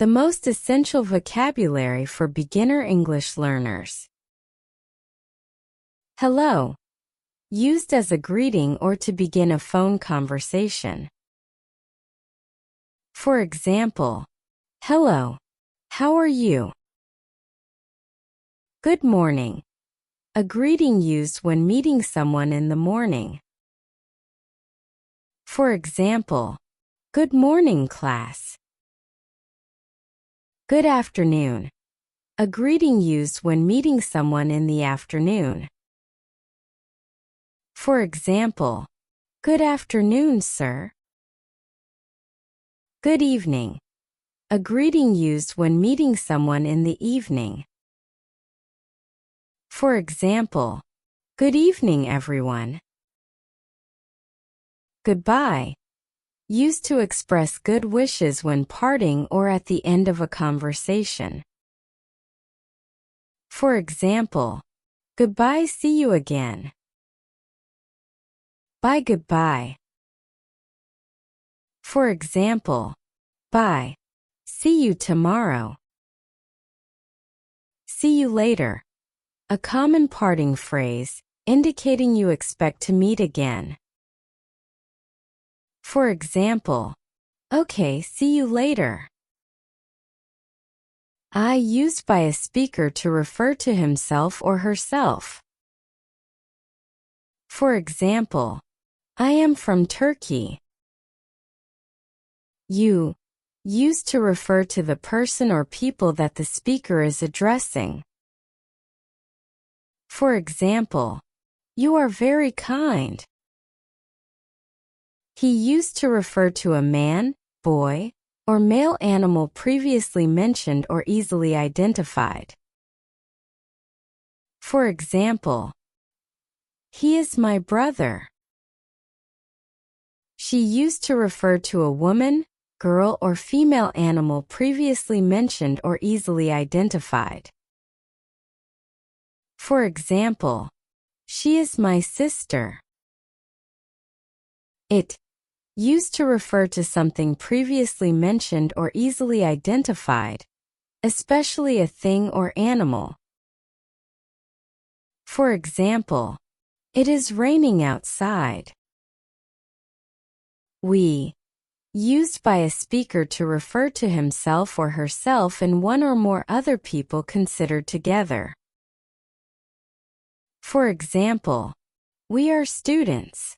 The most essential vocabulary for beginner English learners. Hello. Used as a greeting or to begin a phone conversation. For example, hello. How are you? Good morning. A greeting used when meeting someone in the morning. For example, good morning, class. Good afternoon. A greeting used when meeting someone in the afternoon. For example, good afternoon, sir. Good evening. A greeting used when meeting someone in the evening. For example, good evening, everyone. Goodbye. Used to express good wishes when parting or at the end of a conversation. For example, goodbye, see you again. Bye, goodbye. For example, bye. See you tomorrow. See you later. A common parting phrase, indicating you expect to meet again. For example, okay, see you later. I used by a speaker to refer to himself or herself. For example, I am from Turkey. You used to refer to the person or people that the speaker is addressing. For example, you are very kind. He used to refer to a man, boy, or male animal previously mentioned or easily identified. For example, he is my brother. She used to refer to a woman, girl, or female animal previously mentioned or easily identified. For example, she is my sister. It used to refer to something previously mentioned or easily identified, especially a thing or animal. For example, it is raining outside. We used by a speaker to refer to himself or herself and one or more other people considered together. For example, we are students.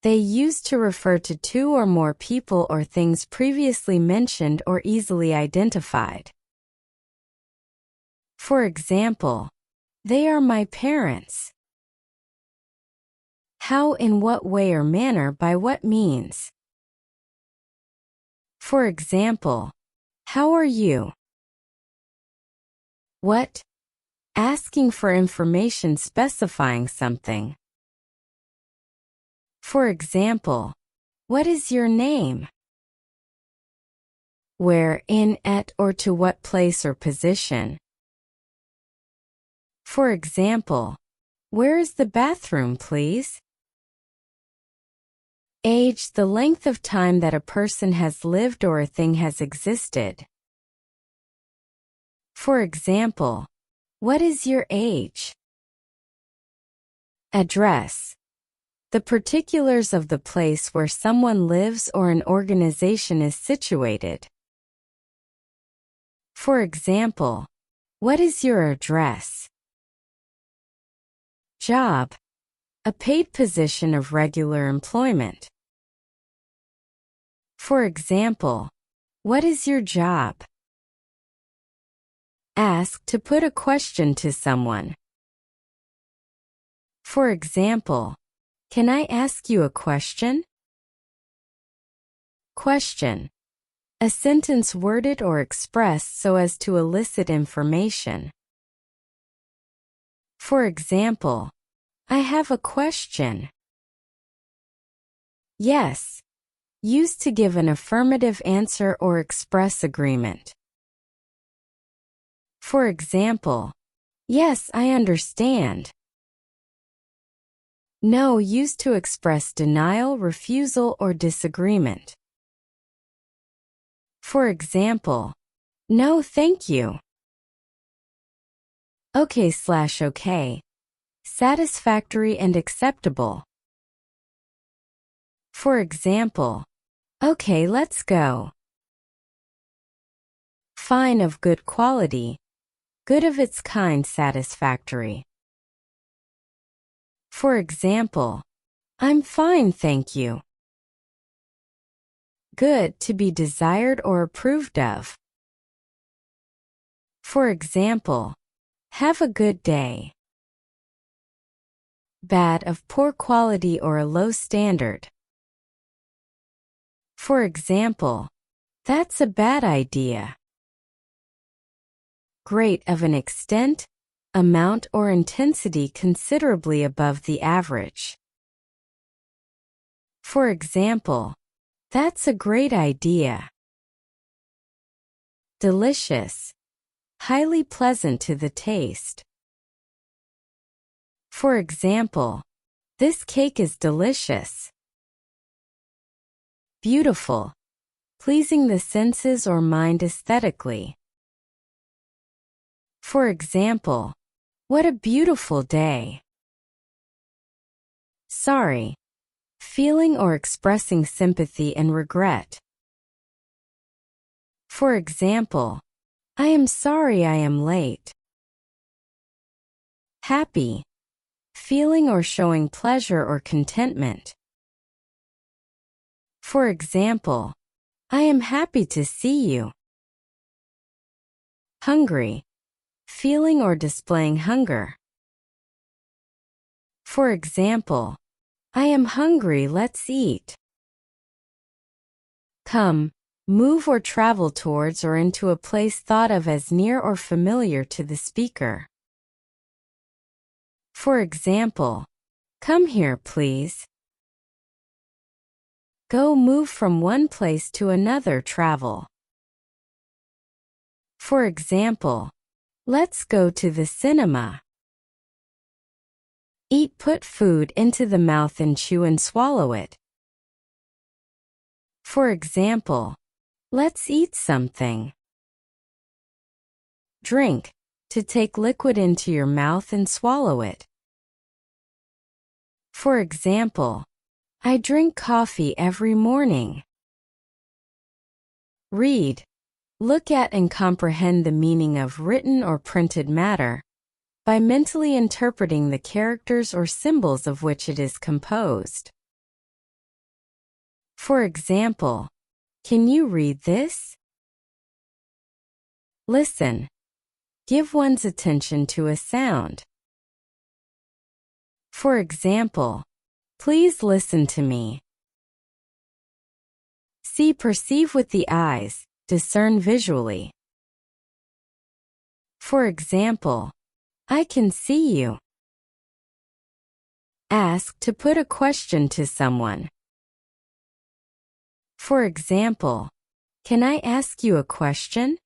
They used to refer to two or more people or things previously mentioned or easily identified. For example, they are my parents. How, in what way or manner, by what means. For example, how are you? What? Asking for information specifying something. For example, what is your name? Where, in, at, or to what place or position. For example, where is the bathroom, please? Age, the length of time that a person has lived or a thing has existed. For example, what is your age? Address. The particulars of the place where someone lives or an organization is situated. For example, what is your address? Job. A paid position of regular employment. For example, what is your job? Ask, to put a question to someone. For example, can I ask you a question? Question. A sentence worded or expressed so as to elicit information. For example, I have a question. Yes. Used to give an affirmative answer or express agreement. For example, yes, I understand. No, used to express denial, refusal, or disagreement. For example, no thank you. Okay/okay. Satisfactory and acceptable. For example, okay, let's go. Fine, of good quality. Good, of its kind, satisfactory. For example, I'm fine, thank you. Good, to be desired or approved of. For example, have a good day. Bad, of poor quality or a low standard. For example, that's a bad idea. Great, of an extent, amount or intensity considerably above the average. For example, that's a great idea. Delicious, highly pleasant to the taste. For example, this cake is delicious. Beautiful, pleasing the senses or mind aesthetically. For example, what a beautiful day. Sorry, feeling or expressing sympathy and regret. For example, I am sorry I am late. Happy, feeling or showing pleasure or contentment. For example, I am happy to see you. Hungry, feeling or displaying hunger. For example, I am hungry, let's eat. Come, move or travel towards or into a place thought of as near or familiar to the speaker. For example, come here, please. Go, move from one place to another, travel. For example, let's go to the cinema. Eat, put food into the mouth and chew and swallow it. For example, let's eat something. Drink, to take liquid into your mouth and swallow it. For example, I drink coffee every morning. Read, look at and comprehend the meaning of written or printed matter by mentally interpreting the characters or symbols of which it is composed. For example, can you read this? Listen. Give one's attention to a sound. For example, please listen to me. See, perceive with the eyes, discern visually. For example, I can see you. Ask, to put a question to someone. For example, can I ask you a question?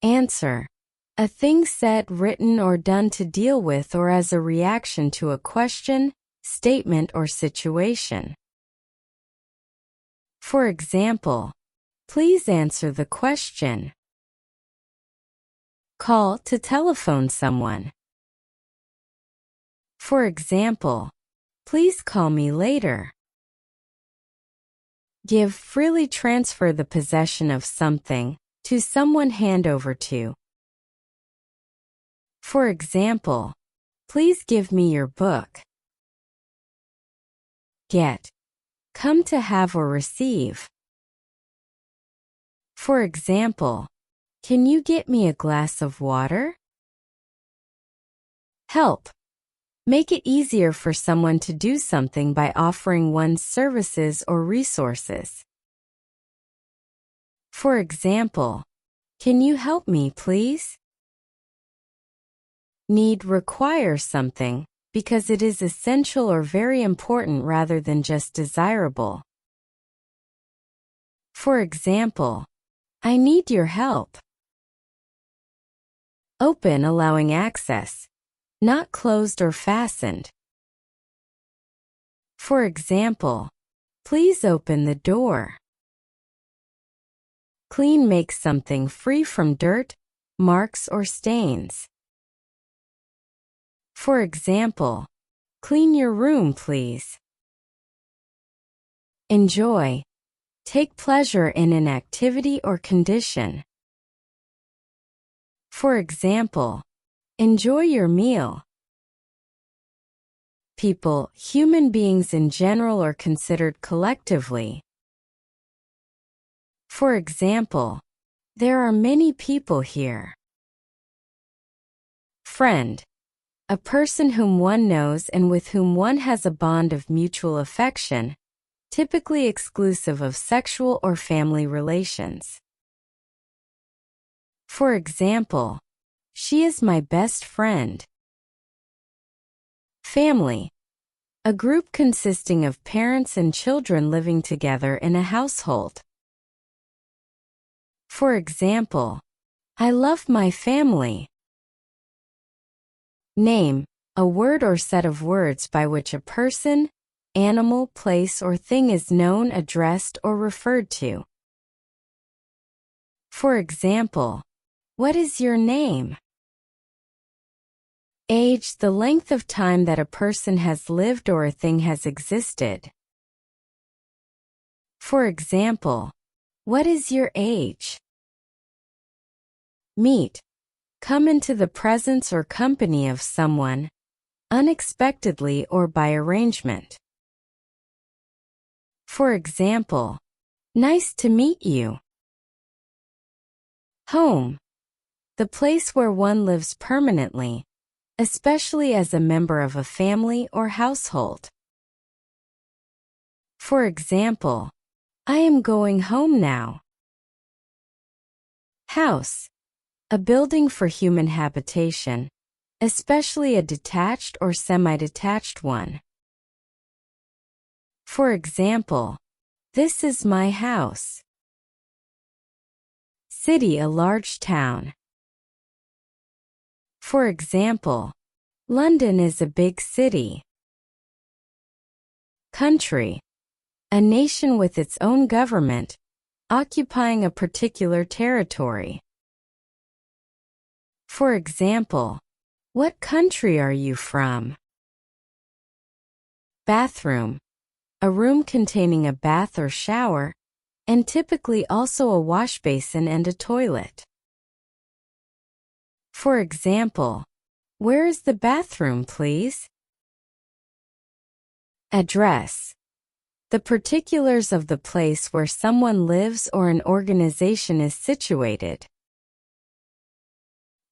Answer, a thing said, written, or done to deal with or as a reaction to a question, statement, or situation. For example, please answer the question. Call, to telephone someone. For example, please call me later. Give, freely transfer the possession of something to someone, hand over to. For example, please give me your book. Get, come to have or receive. For example, can you get me a glass of water? Help, make it easier for someone to do something by offering one's services or resources. For example, can you help me, please? Need, require something, because it is essential or very important rather than just desirable. For example, I need your help. Open, allowing access, not closed or fastened. For example, please open the door. Clean makes something free from dirt, marks, or stains. For example, clean your room, please. Enjoy. Take pleasure in an activity or condition. For example, enjoy your meal. People, human beings in general, are considered collectively. For example, there are many people here. Friend. A person whom one knows and with whom one has a bond of mutual affection, typically exclusive of sexual or family relations. For example, she is my best friend. Family. A group consisting of parents and children living together in a household. For example, I love my family. Name. A word or set of words by which a person, animal, place, or thing is known, addressed, or referred to. For example, what is your name? Age. The length of time that a person has lived or a thing has existed. For example, what is your age? Meet. Come into the presence or company of someone, unexpectedly or by arrangement. For example, nice to meet you. Home. The place where one lives permanently, especially as a member of a family or household. For example, I am going home now. House. A building for human habitation, especially a detached or semi-detached one. For example, this is my house. City. A large town. For example, London is a big city. Country. A nation with its own government, occupying a particular territory. For example, what country are you from? Bathroom. A room containing a bath or shower, and typically also a wash basin and a toilet. For example, where is the bathroom, please? Address. The particulars of the place where someone lives or an organization is situated.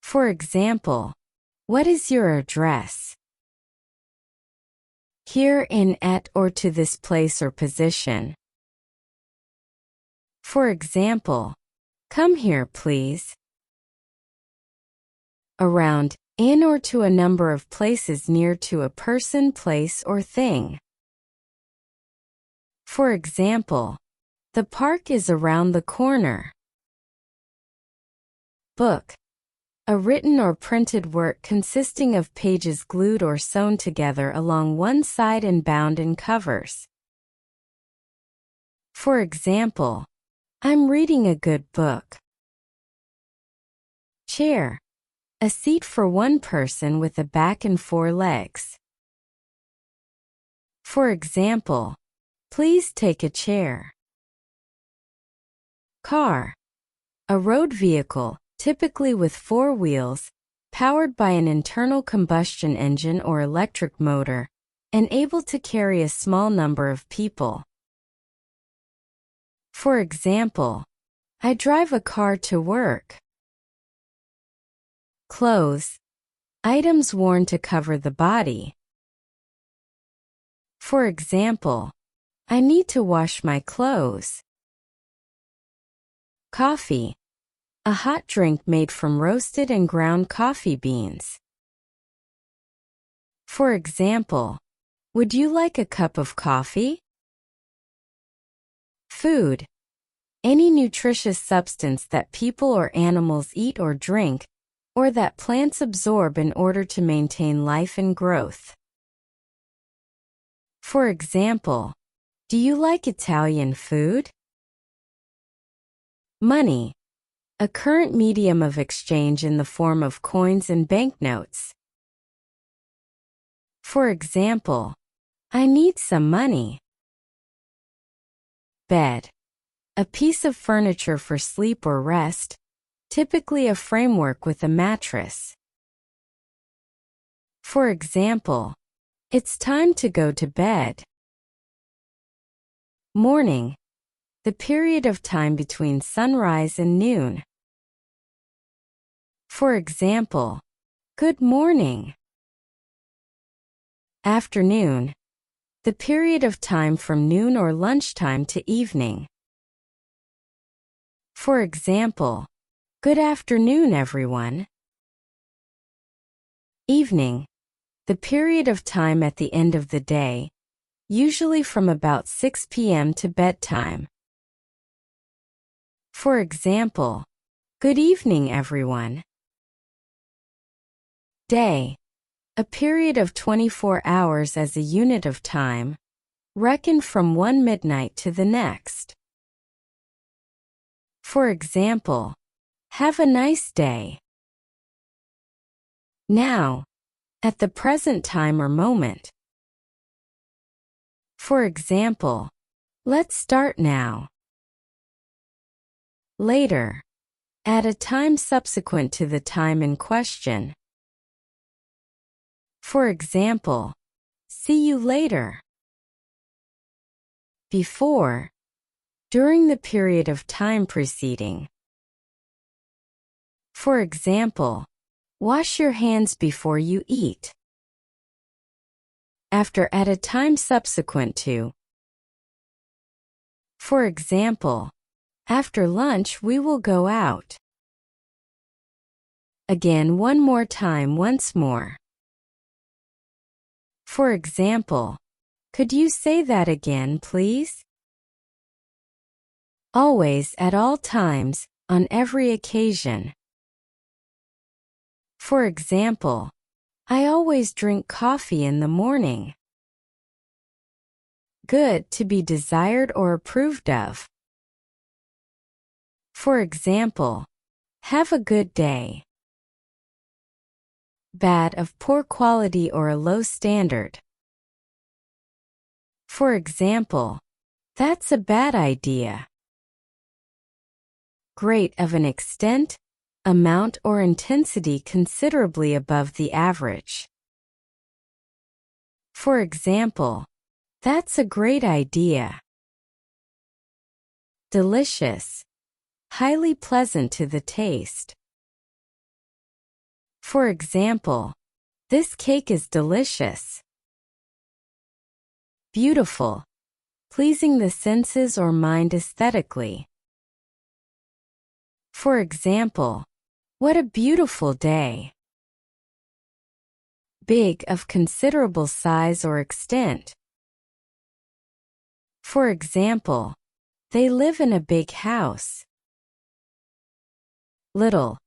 For example, what is your address? Here, in, at, or to this place or position. For example, come here, please. Around, in or to a number of places near to a person, place, or thing. For example, the park is around the corner. Book. A written or printed work consisting of pages glued or sewn together along one side and bound in covers. For example, I'm reading a good book. Chair. A seat for one person with a back and four legs. For example, please take a chair. Car. A road vehicle, typically with four wheels, powered by an internal combustion engine or electric motor, and able to carry a small number of people. For example, I drive a car to work. Clothes. Items worn to cover the body. For example, I need to wash my clothes. Coffee. A hot drink made from roasted and ground coffee beans. For example, would you like a cup of coffee? Food. Any nutritious substance that people or animals eat or drink, or that plants absorb in order to maintain life and growth. For example, do you like Italian food? Money, a current medium of exchange in the form of coins and banknotes. For example, I need some money. Bed, a piece of furniture for sleep or rest, typically a framework with a mattress. For example, it's time to go to bed. Morning, the period of time between sunrise and noon. For example, good morning. Afternoon, the period of time from noon or lunchtime to evening. For example, good afternoon, everyone. Evening, the period of time at the end of the day, usually from about 6 p.m. to bedtime. For example, good evening, everyone. Day, a period of 24 hours as a unit of time, reckoned from one midnight to the next. For example, have a nice day. Now, at the present time or moment. For example, let's start now. Later, at a time subsequent to the time in question. For example, see you later. Before, during the period of time preceding. For example, wash your hands before you eat. After, at a time subsequent to. For example, after lunch we will go out. Again, one more time, once more. For example, could you say that again, please? Always, at all times, on every occasion. For example, I always drink coffee in the morning. Good, to be desired or approved of. For example, have a good day. Bad, of poor quality or a low standard. For example, that's a bad idea. Great, of an extent, amount or intensity considerably above the average. For example, that's a great idea. Delicious, highly pleasant to the taste. For example, this cake is delicious. Beautiful, pleasing the senses or mind aesthetically. For example, what a beautiful day. Big, of considerable size or extent. For example, they live in a big house. Little,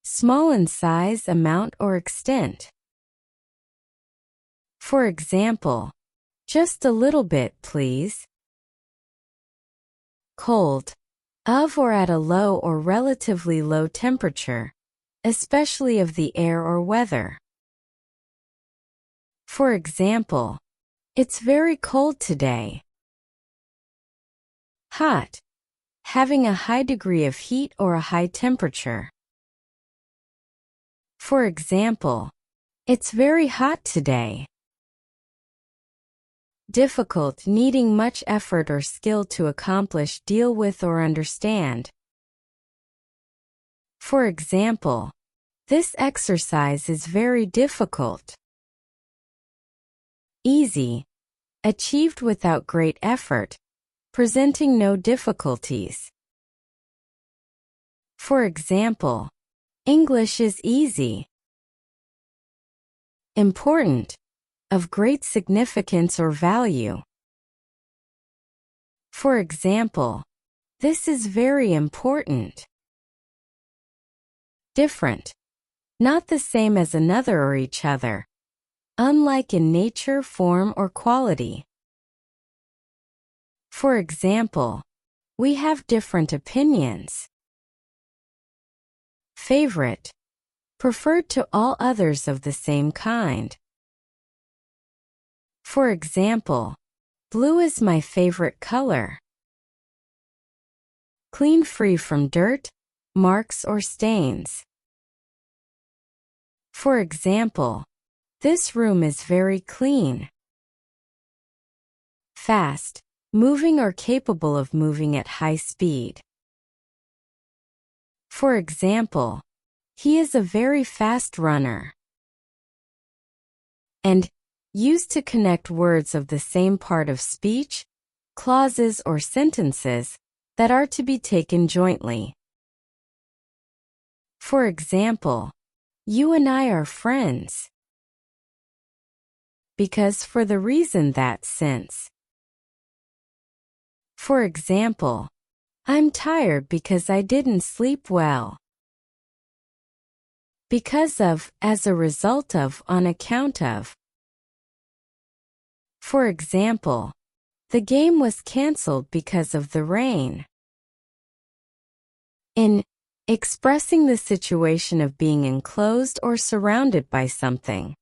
small in size, amount, or extent. For example, just a little bit, please. Cold, of or at a low or relatively low temperature, especially of the air or weather. For example, it's very cold today. Hot, having a high degree of heat or a high temperature. For example, it's very hot today. Difficult, needing much effort or skill to accomplish, deal with, or understand. For example, this exercise is very difficult. Easy, achieved without great effort, presenting no difficulties. For example, English is easy. Important, of great significance or value. For example, this is very important. Different, not the same as another or each other, unlike in nature, form, or quality. For example, we have different opinions. favorite, preferred to all others of the same kind. For example, blue is my favorite color. Clean, free from dirt, marks or stains. For example, this room is very clean. Fast, moving or capable of moving at high speed. For example, he is a very fast runner. And, used to connect words of the same part of speech, clauses or sentences that are to be taken jointly. For example, you and I are friends. Because, for the reason that, since. For example, I'm tired because I didn't sleep well. Because of, as a result of, on account of. For example, the game was cancelled because of the rain. In, expressing the situation of being enclosed or surrounded by something.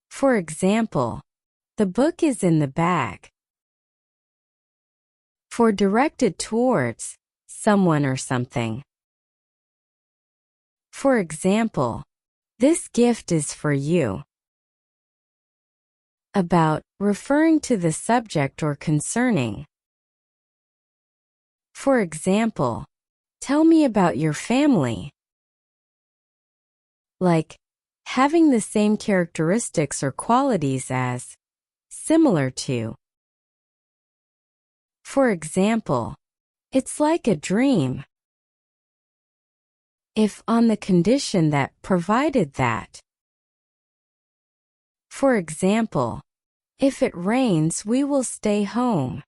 For example, the book is in the bag. For, directed towards, someone or something. For example, this gift is for you. About, referring to the subject or concerning. For example, tell me about your family. Like, having the same characteristics or qualities as, similar to. For example, it's like a dream. If, on the condition that, provided that. For example, if it rains we will stay home.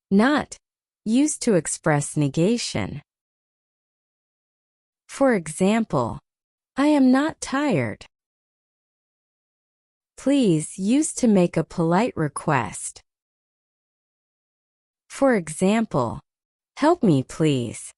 Not, used to express negation. For example, I am not tired. Please, used to make a polite request. For example, help me please.